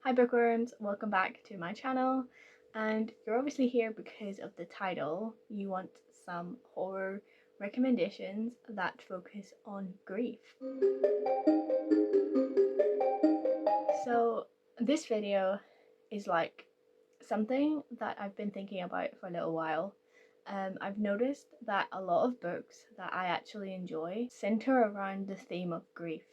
Hi bookworms, welcome back to my channel, and you're obviously here because of the title. You want some horror recommendations that focus on grief. So this video is like something that I've been thinking about for a little while. I've noticed that a lot of books that I actually enjoy center around the theme of grief,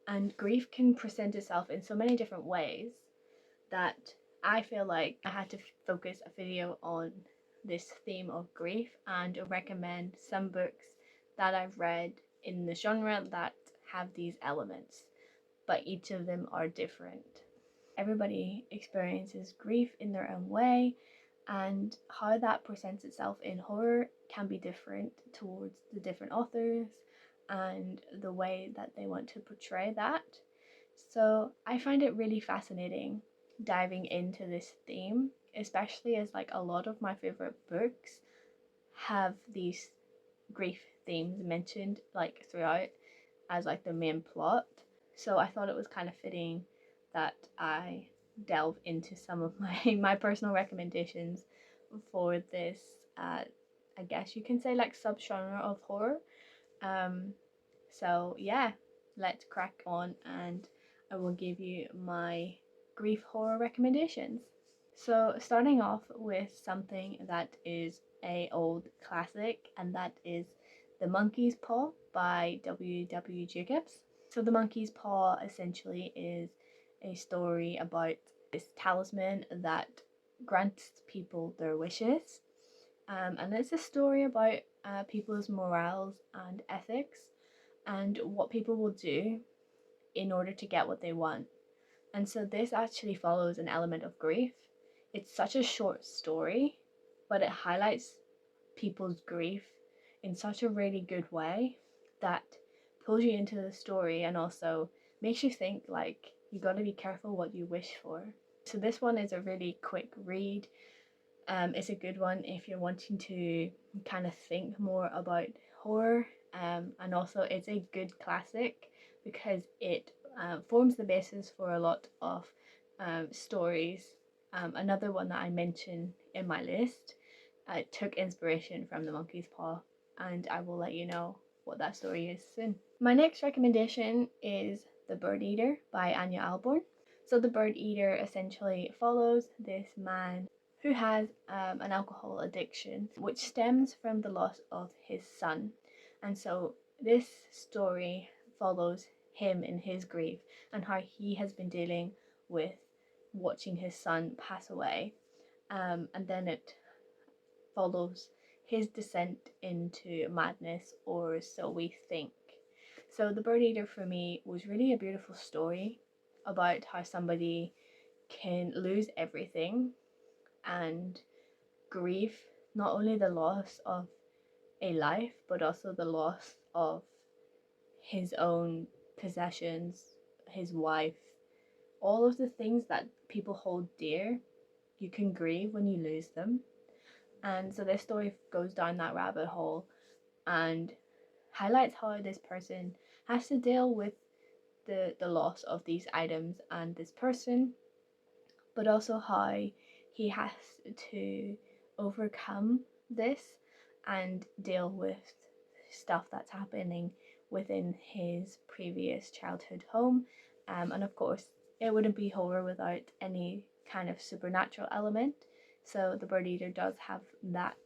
and grief can present itself in so many different ways that I feel like I had to focus a video on this theme of grief and recommend some books that I've read in the genre that have these elements, but each of them are different. Everybody experiences grief in their own way, and how that presents itself in horror can be different towards the different authors and the way that they want to portray that. So I find it really fascinating diving into this theme, especially as like a lot of my favorite books have these grief themes mentioned like throughout as like the main plot. So I thought it was kind of fitting that I delve into some of my personal recommendations for this I guess you can say like subgenre of horror. So yeah, let's crack on and I will give you my grief horror recommendations. So starting off with something that is a old classic, and that is The Monkey's Paw by W. Jacobs. So The Monkey's Paw essentially is a story about this talisman that grants people their wishes. And it's a story about people's morals and ethics and what people will do in order to get what they want. And so this actually follows an element of grief. It's such a short story, but it highlights people's grief in such a really good way that pulls you into the story and also makes you think like you got to be careful what you wish for. So this one is a really quick read. It's a good one if you're wanting to kind of think more about horror, and also it's a good classic because it forms the basis for a lot of stories. Another one that I mentioned in my list took inspiration from The Monkey's Paw, and I will let you know what that story is soon. My next recommendation is The Bird Eater by Anya Alborn. So The Bird Eater essentially follows this man who has an alcohol addiction, which stems from the loss of his son. And so this story follows him in his grief and how he has been dealing with watching his son pass away. And then it follows his descent into madness, or so we think. So The Bird Eater for me was really a beautiful story about how somebody can lose everything and grieve not only the loss of a life but also the loss of his own possessions, his wife, all of the things that people hold dear. You can grieve when you lose them. And so this story goes down that rabbit hole and highlights how this person has to deal with the loss of these items and this person, but also how he has to overcome this and deal with stuff that's happening within his previous childhood home. And of course, it wouldn't be horror without any kind of supernatural element. So The Bird Eater does have that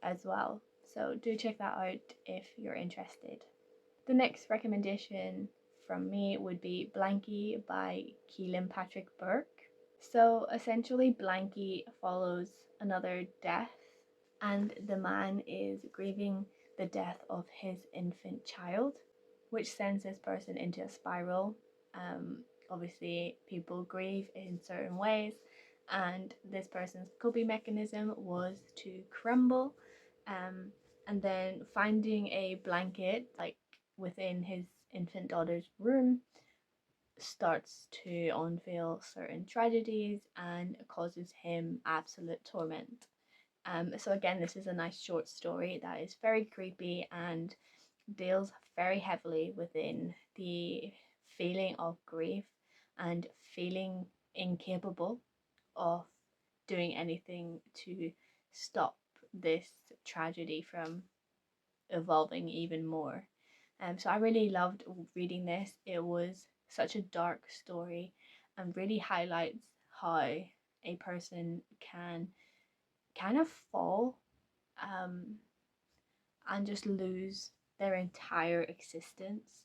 as well. So do check that out if you're interested. The next recommendation from me would be Blanky by Keelan Patrick Burke. So essentially, Blanky follows another death, and the man is grieving the death of his infant child, which sends this person into a spiral. Obviously, people grieve in certain ways, and this person's coping mechanism was to crumble, and then finding a blanket like within his infant daughter's room starts to unveil certain tragedies and causes him absolute torment. So again, this is a nice short story that is very creepy and deals very heavily within the feeling of grief and feeling incapable of doing anything to stop this tragedy from evolving even more. So I really loved reading this. It was such a dark story and really highlights how a person can kind of fall and just lose their entire existence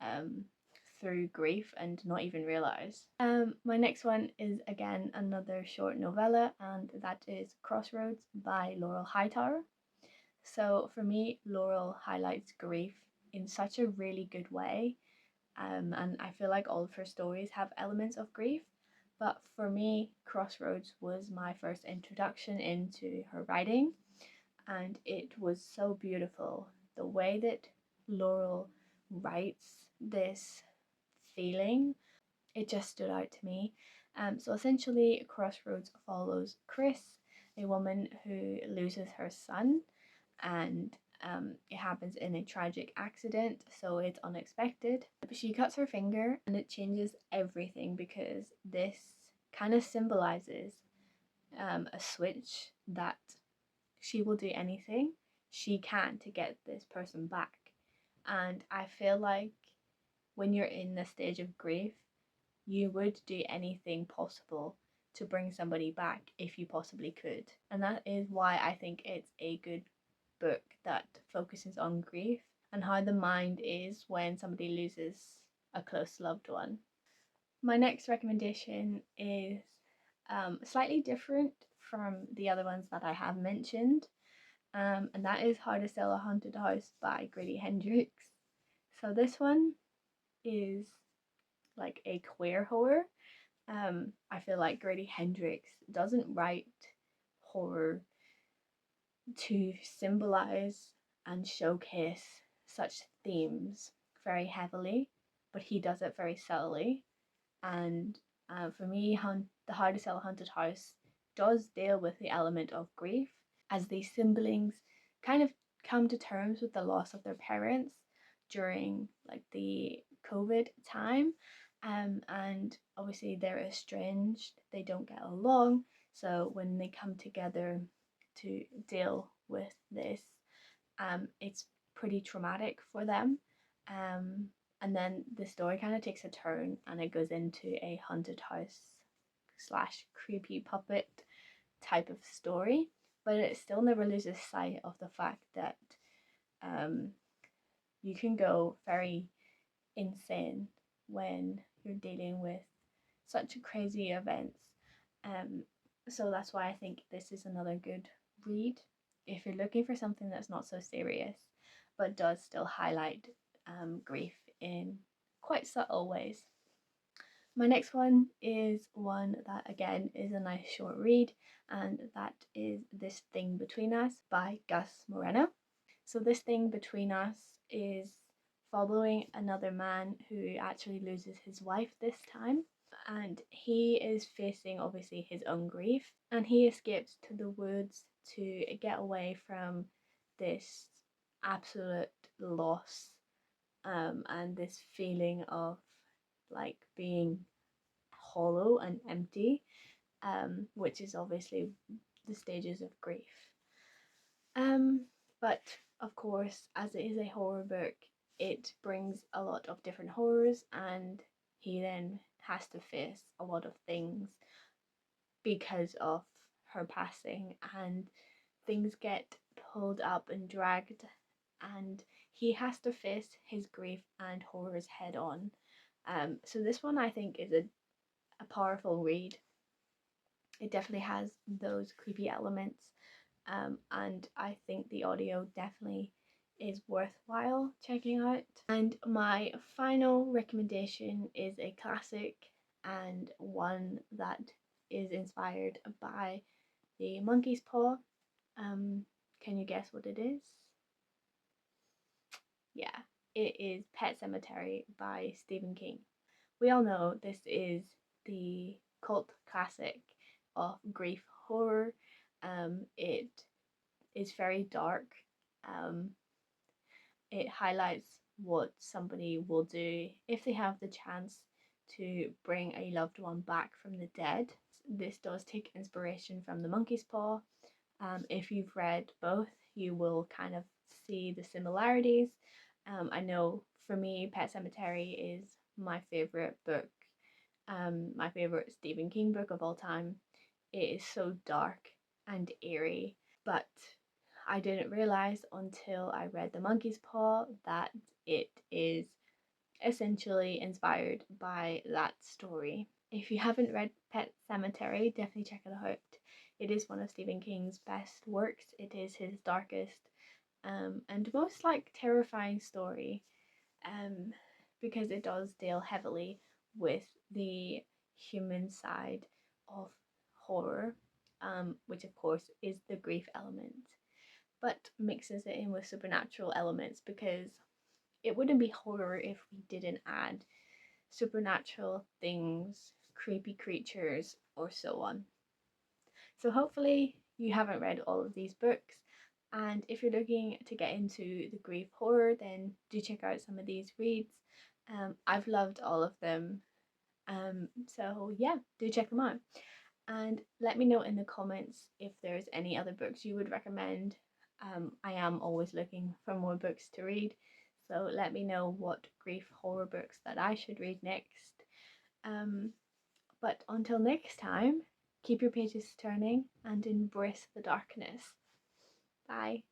um, through grief and not even realize. My next one is again another short novella, and that is Crossroads by Laurel Hightower. So for me, Laurel highlights grief in such a really good way, and I feel like all of her stories have elements of grief. But for me, Crossroads was my first introduction into her writing, and it was so beautiful. The way that Laurel writes this feeling, it just stood out to me. So essentially, Crossroads follows Chris, a woman who loses her son, and it happens in a tragic accident, so it's unexpected. But she cuts her finger, and it changes everything because this kind of symbolizes a switch that she will do anything she can to get this person back. And I feel like when you're in the stage of grief, you would do anything possible to bring somebody back if you possibly could. And that is why I think it's a good book that focuses on grief and how the mind is when somebody loses a close loved one. My next recommendation is slightly different from the other ones that I have mentioned, and that is How to Sell a Haunted House by Grady Hendrix. So this one is like a queer horror. I feel like Grady Hendrix doesn't write horror to symbolize and showcase such themes very heavily, but he does it very subtly. And for me, the How to Sell a Haunted House does deal with the element of grief, as these siblings kind of come to terms with the loss of their parents during like the COVID time. And obviously they're estranged, they don't get along. So when they come together to deal with this, it's pretty traumatic for them. And then the story kind of takes a turn and it goes into a haunted house slash creepy puppet type of story, but it still never loses sight of the fact that you can go very insane when you're dealing with such crazy events. So that's why I think this is another good read if you're looking for something that's not so serious but does still highlight grief in quite subtle ways. My next one is one that again is a nice short read, and that is This Thing Between Us by Gus Moreno. So This Thing Between Us is following another man who actually loses his wife this time, and he is facing obviously his own grief, and he escapes to the woods to get away from this absolute loss, and this feeling of like being hollow and empty, which is obviously the stages of grief. But of course, as it is a horror book, it brings a lot of different horrors, and he then has to face a lot of things because of her passing, and things get pulled up and dragged, and he has to face his grief and horrors head on. So this one I think is a powerful read. It definitely has those creepy elements, and I think the audio definitely is worthwhile checking out. And my final recommendation is a classic and one that is inspired by the monkey's paw. Can you guess what it is? Yeah, it is Pet Sematary by Stephen King. We all know this is the cult classic of grief horror. It is very dark. Um, it highlights what somebody will do if they have the chance to bring a loved one back from the dead. This does take inspiration from The Monkey's Paw. If you've read both, you will kind of see the similarities. I know for me, Pet Sematary is my favourite book, my favourite Stephen King book of all time. It is so dark and eerie, but I didn't realise until I read The Monkey's Paw that it is essentially inspired by that story. If you haven't read Pet Sematary, definitely check it out. It is one of Stephen King's best works. It is his darkest and most terrifying story, because it does deal heavily with the human side of horror, which of course is the grief element, but mixes it in with supernatural elements, because it wouldn't be horror if we didn't add supernatural things, creepy creatures, or so on. So hopefully you haven't read all of these books, and if you're looking to get into the grief horror, then do check out some of these reads. I've loved all of them. So yeah, do check them out. And let me know in the comments if there's any other books you would recommend. I am always looking for more books to read, so let me know what grief horror books that I should read next. But until next time, keep your pages turning and embrace the darkness. Bye.